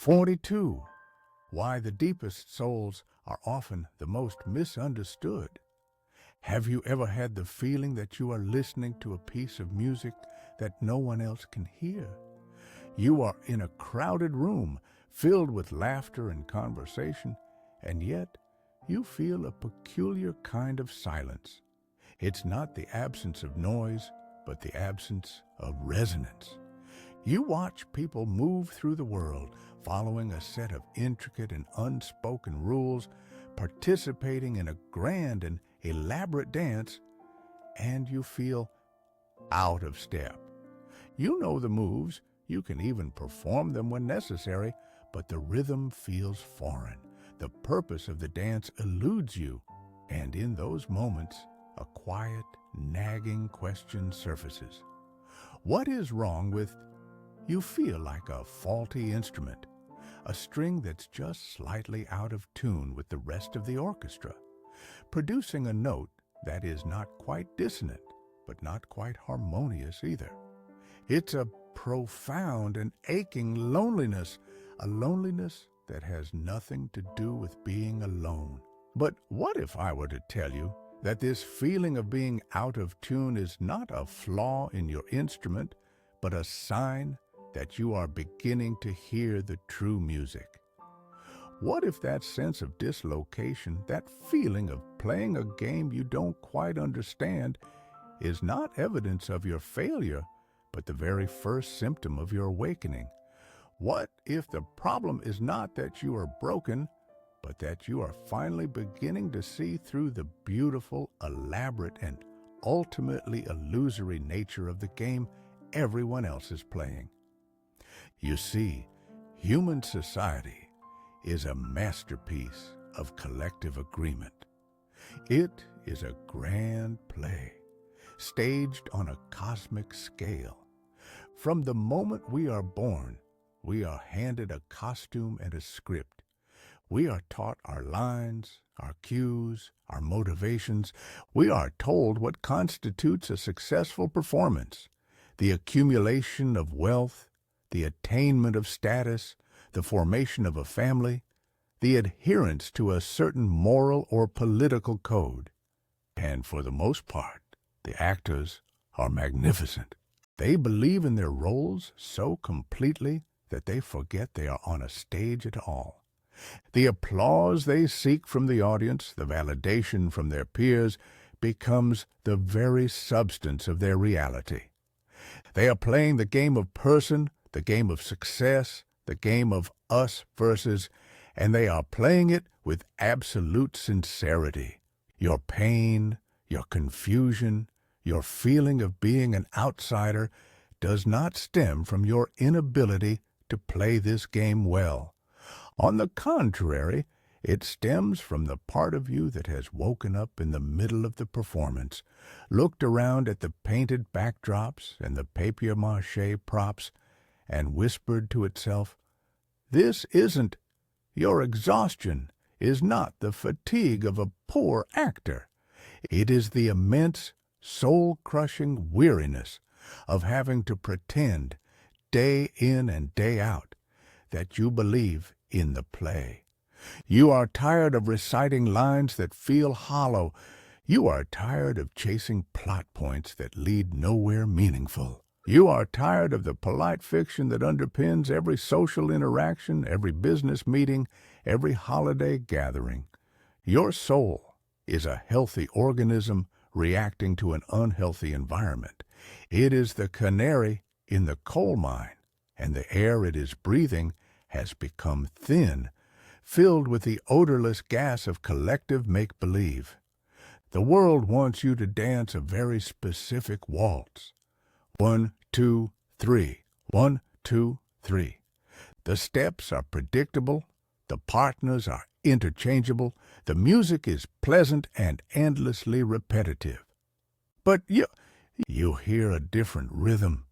42. Why the deepest souls are often the most misunderstood. Have you ever had the feeling that you are listening to a piece of music that no one else can hear? You are in a crowded room filled with laughter and conversation, and yet you feel a peculiar kind of silence. It's not the absence of noise, but the absence of resonance. You watch people move through the world, following a set of intricate and unspoken rules, participating in a grand and elaborate dance, and you feel out of step. You know the moves, you can even perform them when necessary, but the rhythm feels foreign. The purpose of the dance eludes you, and in those moments, a quiet, nagging question surfaces. What is wrong with you? Feel like a faulty instrument, a string that's just slightly out of tune with the rest of the orchestra, producing a note that is not quite dissonant, but not quite harmonious either. It's a profound and aching loneliness, a loneliness that has nothing to do with being alone. But what if I were to tell you that this feeling of being out of tune is not a flaw in your instrument, but a sign that you are beginning to hear the true music? What if that sense of dislocation, that feeling of playing a game you don't quite understand, is not evidence of your failure, but the very first symptom of your awakening? What if the problem is not that you are broken, but that you are finally beginning to see through the beautiful, elaborate, and ultimately illusory nature of the game everyone else is playing? You see, human society is a masterpiece of collective agreement. It is a grand play, staged on a cosmic scale. From the moment we are born, we are handed a costume and a script. We are taught our lines, our cues, our motivations. We are told what constitutes a successful performance, the accumulation of wealth, the attainment of status, the formation of a family, the adherence to a certain moral or political code. And for the most part, the actors are magnificent. They believe in their roles so completely that they forget they are on a stage at all. The applause they seek from the audience, the validation from their peers, becomes the very substance of their reality. They are playing the game of person, the game of success, the game of us versus, and they are playing it with absolute sincerity. Your pain, your confusion, your feeling of being an outsider does not stem from your inability to play this game well. On the contrary, it stems from the part of you that has woken up in the middle of the performance, looked around at the painted backdrops and the papier-mâché props, and whispered to itself, "This isn't. Your exhaustion is not the fatigue of a poor actor. It is the immense, soul-crushing weariness of having to pretend, day in and day out, that you believe in the play. You are tired of reciting lines that feel hollow. You are tired of chasing plot points that lead nowhere meaningful. You are tired of the polite fiction that underpins every social interaction, every business meeting, every holiday gathering. Your soul is a healthy organism reacting to an unhealthy environment. It is the canary in the coal mine, and the air it is breathing has become thin, filled with the odorless gas of collective make-believe. The world wants you to dance a very specific waltz. 1, 2, 3. 1, 2, 3. The steps are predictable. The partners are interchangeable. The music is pleasant and endlessly repetitive. But you hear a different rhythm.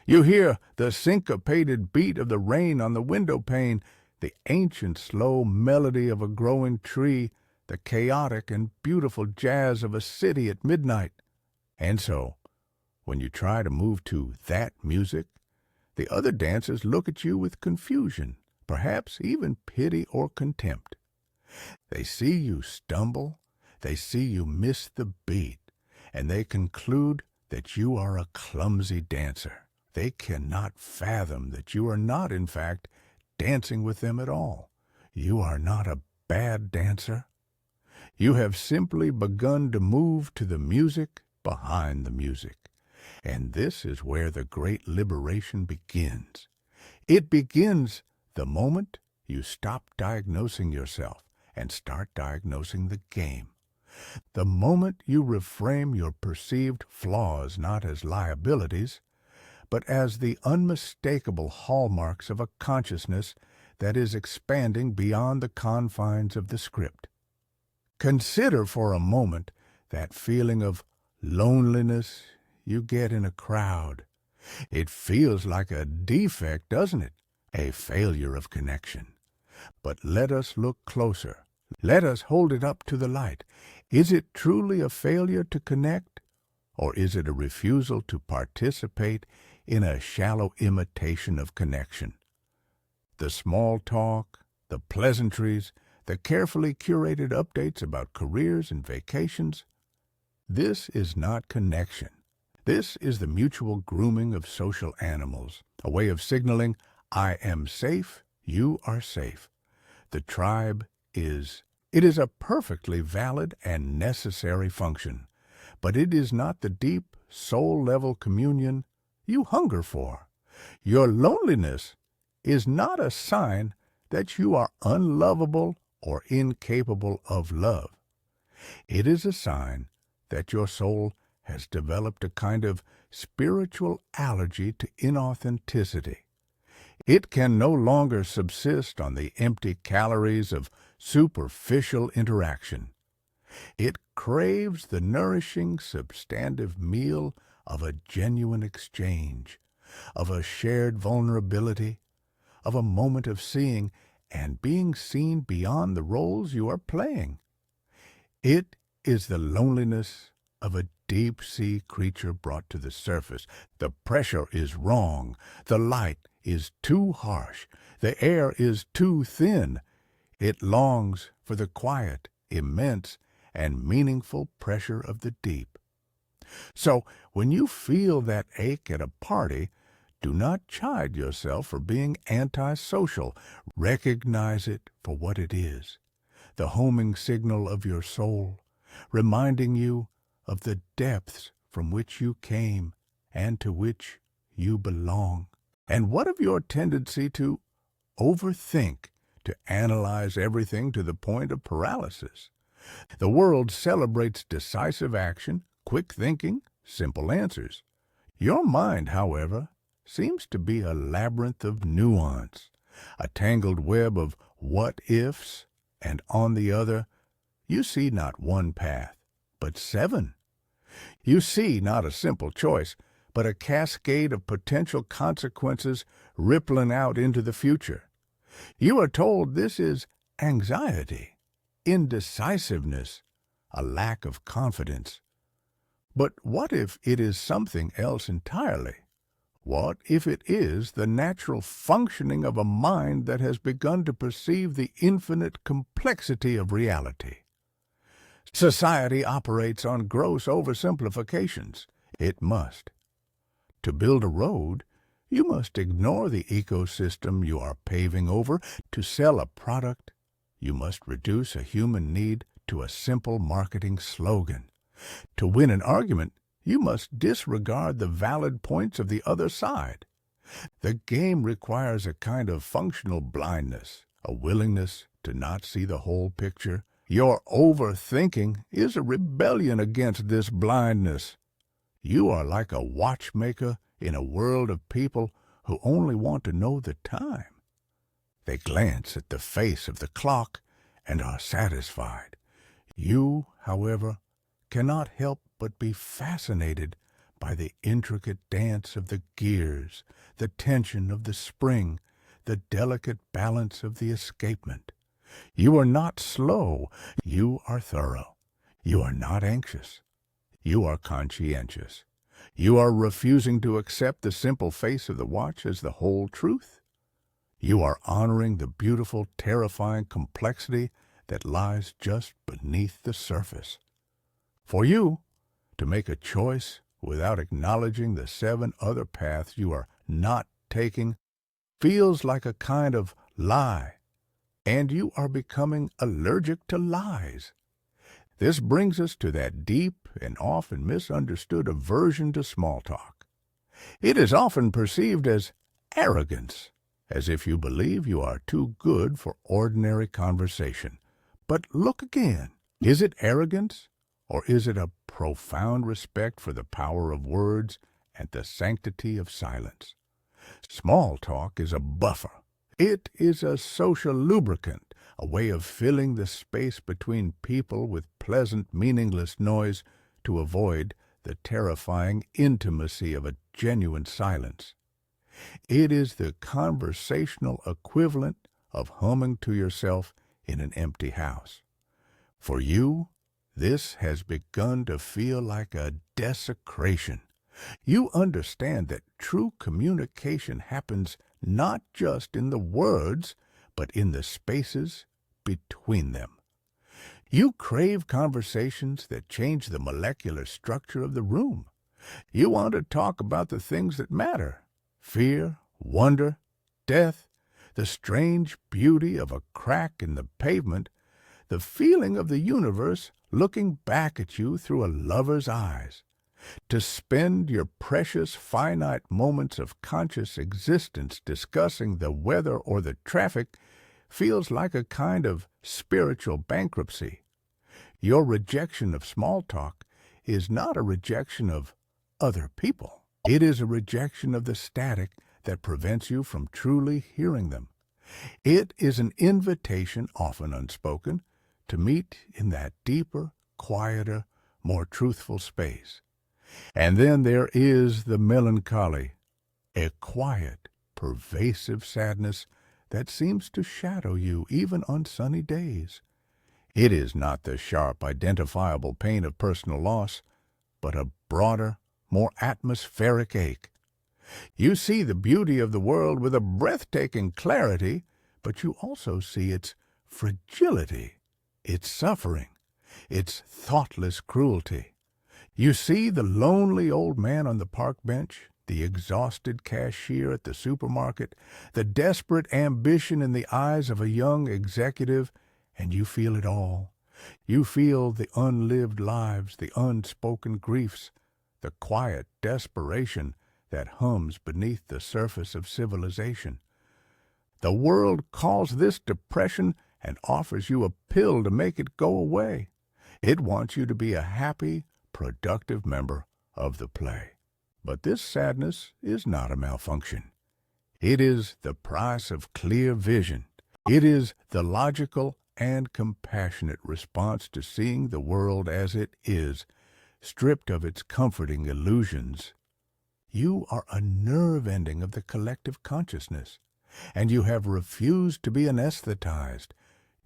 You hear the syncopated beat of the rain on the window pane, the ancient slow melody of a growing tree, the chaotic and beautiful jazz of a city at midnight. And so, when you try to move to that music, the other dancers look at you with confusion, perhaps even pity or contempt. They see you stumble, they see you miss the beat, and they conclude that you are a clumsy dancer. They cannot fathom that you are not, in fact, dancing with them at all. You are not a bad dancer. You have simply begun to move to the music behind the music. And this is where the great liberation begins. It begins the moment you stop diagnosing yourself and start diagnosing the game. The moment you reframe your perceived flaws not as liabilities, but as the unmistakable hallmarks of a consciousness that is expanding beyond the confines of the script. Consider for a moment that feeling of loneliness you get in a crowd. It feels like a defect, doesn't it? A failure of connection. But let us look closer. Let us hold it up to the light. Is it truly a failure to connect, or is it a refusal to participate in a shallow imitation of connection? The small talk, the pleasantries, the carefully curated updates about careers and vacations, this is not connection. This is the mutual grooming of social animals, a way of signaling, I am safe, you are safe. The tribe is. It is a perfectly valid and necessary function, but it is not the deep, soul-level communion you hunger for. Your loneliness is not a sign that you are unlovable or incapable of love. It is a sign that your soul has developed a kind of spiritual allergy to inauthenticity. It can no longer subsist on the empty calories of superficial interaction. It craves the nourishing, substantive meal of a genuine exchange, of a shared vulnerability, of a moment of seeing and being seen beyond the roles you are playing. It is the loneliness of a deep-sea creature brought to the surface. The pressure is wrong. The light is too harsh. The air is too thin. It longs for the quiet, immense, and meaningful pressure of the deep. So, when you feel that ache at a party, do not chide yourself for being antisocial. Recognize it for what it is, the homing signal of your soul, reminding you of the depths from which you came and to which you belong. And what of your tendency to overthink, to analyze everything to the point of paralysis? The world celebrates decisive action, quick thinking, simple answers. Your mind, however, seems to be a labyrinth of nuance, a tangled web of what-ifs, and on the other, you see not one path, but 7. You see not a simple choice, but a cascade of potential consequences rippling out into the future. You are told this is anxiety, indecisiveness, a lack of confidence. But what if it is something else entirely? What if it is the natural functioning of a mind that has begun to perceive the infinite complexity of reality? Society operates on gross oversimplifications. It must. To build a road, you must ignore the ecosystem you are paving over. To sell a product, you must reduce a human need to a simple marketing slogan. To win an argument, you must disregard the valid points of the other side. The game requires a kind of functional blindness, a willingness to not see the whole picture. Your overthinking is a rebellion against this blindness. You are like a watchmaker in a world of people who only want to know the time. They glance at the face of the clock and are satisfied. You, however, cannot help but be fascinated by the intricate dance of the gears, the tension of the spring, the delicate balance of the escapement. You are not slow, you are thorough. You are not anxious, you are conscientious. You are refusing to accept the simple face of the watch as the whole truth. You are honoring the beautiful, terrifying complexity that lies just beneath the surface. For you, to make a choice without acknowledging the 7 other paths you are not taking feels like a kind of lie, and you are becoming allergic to lies. This brings us to that deep and often misunderstood aversion to small talk. It is often perceived as arrogance, as if you believe you are too good for ordinary conversation. But look again. Is it arrogance, or is it a profound respect for the power of words and the sanctity of silence? Small talk is a buffer. It is a social lubricant, a way of filling the space between people with pleasant, meaningless noise to avoid the terrifying intimacy of a genuine silence. It is the conversational equivalent of humming to yourself in an empty house. For you, this has begun to feel like a desecration. You understand that true communication happens not just in the words, but in the spaces between them. You crave conversations that change the molecular structure of the room. You want to talk about the things that matter: fear, wonder, death, the strange beauty of a crack in the pavement, the feeling of the universe looking back at you through a lover's eyes. To spend your precious finite moments of conscious existence discussing the weather or the traffic feels like a kind of spiritual bankruptcy. Your rejection of small talk is not a rejection of other people. It is a rejection of the static that prevents you from truly hearing them. It is an invitation, often unspoken, to meet in that deeper, quieter, more truthful space. And then there is the melancholy, a quiet, pervasive sadness that seems to shadow you even on sunny days. It is not the sharp, identifiable pain of personal loss, but a broader, more atmospheric ache. You see the beauty of the world with a breathtaking clarity, but you also see its fragility, its suffering, its thoughtless cruelty. You see the lonely old man on the park bench, the exhausted cashier at the supermarket, the desperate ambition in the eyes of a young executive, and you feel it all. You feel the unlived lives, the unspoken griefs, the quiet desperation that hums beneath the surface of civilization. The world calls this depression and offers you a pill to make it go away. It wants you to be a happy, productive member of the play. But this sadness is not a malfunction. It is the price of clear vision. It is the logical and compassionate response to seeing the world as it is, stripped of its comforting illusions. You are a nerve ending of the collective consciousness, and you have refused to be anesthetized.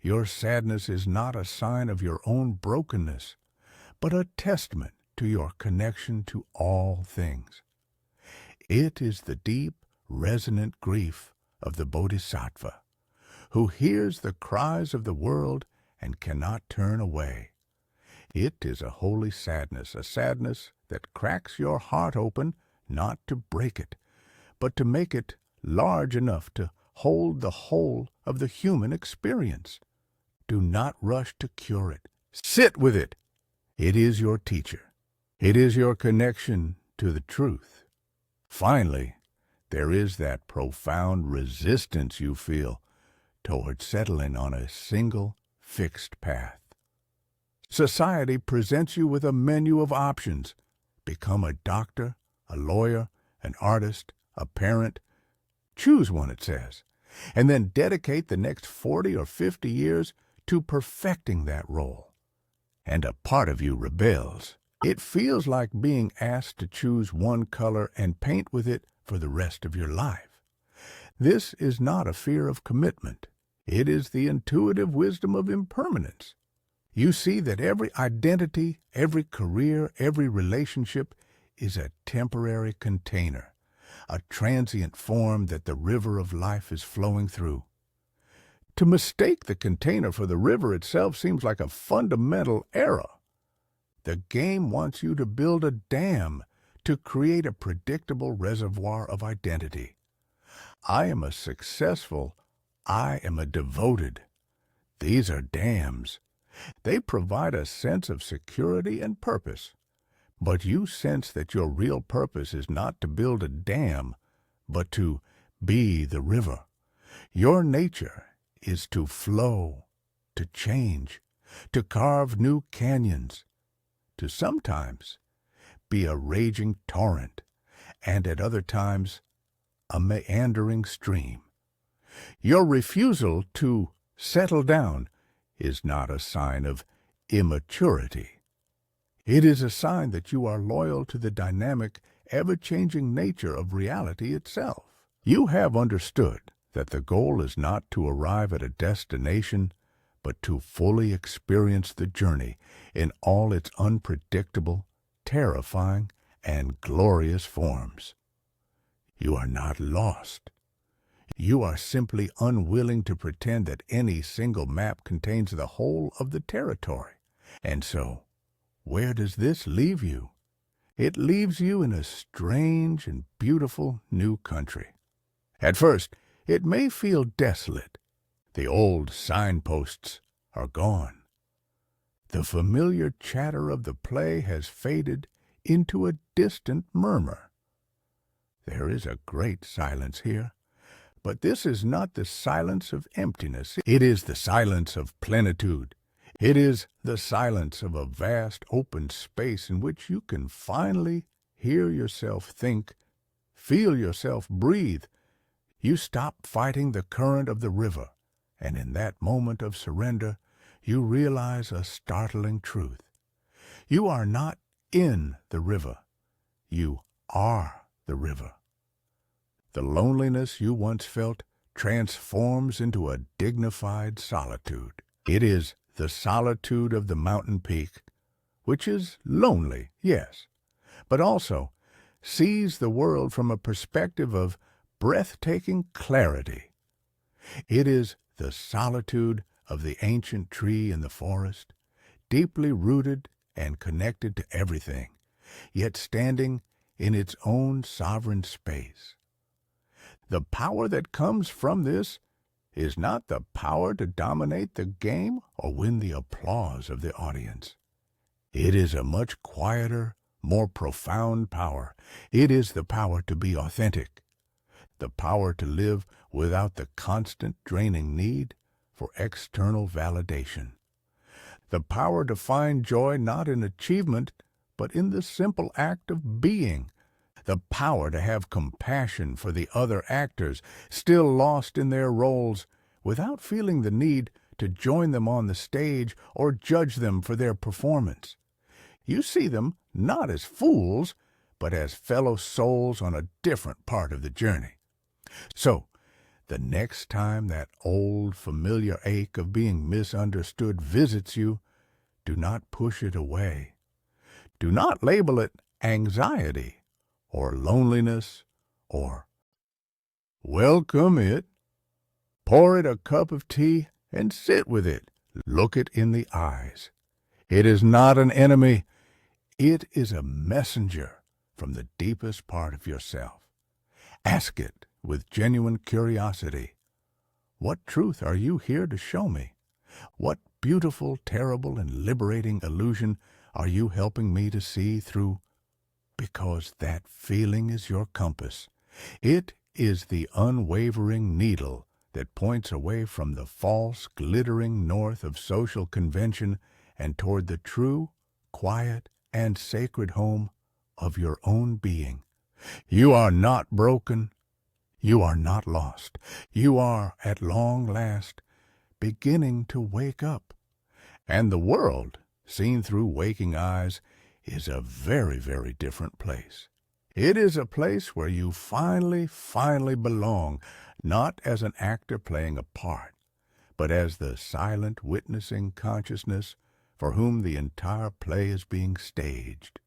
Your sadness is not a sign of your own brokenness, but a testament to your connection to all things. It is the deep, resonant grief of the bodhisattva, who hears the cries of the world and cannot turn away. It is a holy sadness, a sadness that cracks your heart open, not to break it, but to make it large enough to hold the whole of the human experience. Do not rush to cure it. Sit with it. It is your teacher. It is your connection to the truth. Finally, there is that profound resistance you feel toward settling on a single, fixed path. Society presents you with a menu of options. Become a doctor, a lawyer, an artist, a parent. Choose one, it says, and then dedicate the next 40 or 50 years to perfecting that role. And a part of you rebels. It feels like being asked to choose one color and paint with it for the rest of your life. This is not a fear of commitment. It is the intuitive wisdom of impermanence. You see that every identity, every career, every relationship is a temporary container, a transient form that the river of life is flowing through. To mistake the container for the river itself seems like a fundamental error. The game wants you to build a dam to create a predictable reservoir of identity. I am a successful, I am a devoted. These are dams. They provide a sense of security and purpose. But you sense that your real purpose is not to build a dam, but to be the river. Your nature is to flow, to change, to carve new canyons, to sometimes be a raging torrent, and at other times a meandering stream. Your refusal to settle down is not a sign of immaturity. It is a sign that you are loyal to the dynamic, ever-changing nature of reality itself. You have understood that the goal is not to arrive at a destination, but to fully experience the journey in all its unpredictable, terrifying, and glorious forms. You are not lost. You are simply unwilling to pretend that any single map contains the whole of the territory. And so, where does this leave you? It leaves you in a strange and beautiful new country. At first, it may feel desolate. The old signposts are gone. The familiar chatter of the play has faded into a distant murmur. There is a great silence here, but this is not the silence of emptiness. It is the silence of plenitude. It is the silence of a vast open space in which you can finally hear yourself think, feel yourself breathe. You stop fighting the current of the river, and in that moment of surrender, you realize a startling truth. You are not in the river. You are the river. The loneliness you once felt transforms into a dignified solitude. It is the solitude of the mountain peak, which is lonely, yes, but also sees the world from a perspective of breathtaking clarity. It is the solitude of the ancient tree in the forest, deeply rooted and connected to everything, yet standing in its own sovereign space. The power that comes from this is not the power to dominate the game or win the applause of the audience. It is a much quieter, more profound power. It is the power to be authentic, the power to live without the constant draining need for external validation, the power to find joy not in achievement, but in the simple act of being, the power to have compassion for the other actors still lost in their roles without feeling the need to join them on the stage or judge them for their performance. You see them not as fools, but as fellow souls on a different part of the journey. So, the next time that old familiar ache of being misunderstood visits you, do not push it away. Do not label it anxiety or loneliness or welcome it. Pour it a cup of tea and sit with it. Look it in the eyes. It is not an enemy. It is a messenger from the deepest part of yourself. Ask it with genuine curiosity. What truth are you here to show me? What beautiful, terrible, and liberating illusion are you helping me to see through? Because that feeling is your compass. It is the unwavering needle that points away from the false, glittering north of social convention and toward the true, quiet, and sacred home of your own being. You are not broken. You are not lost. You are, at long last, beginning to wake up. And the world, seen through waking eyes, is a very, very different place. It is a place where you finally belong, not as an actor playing a part, but as the silent, witnessing consciousness for whom the entire play is being staged.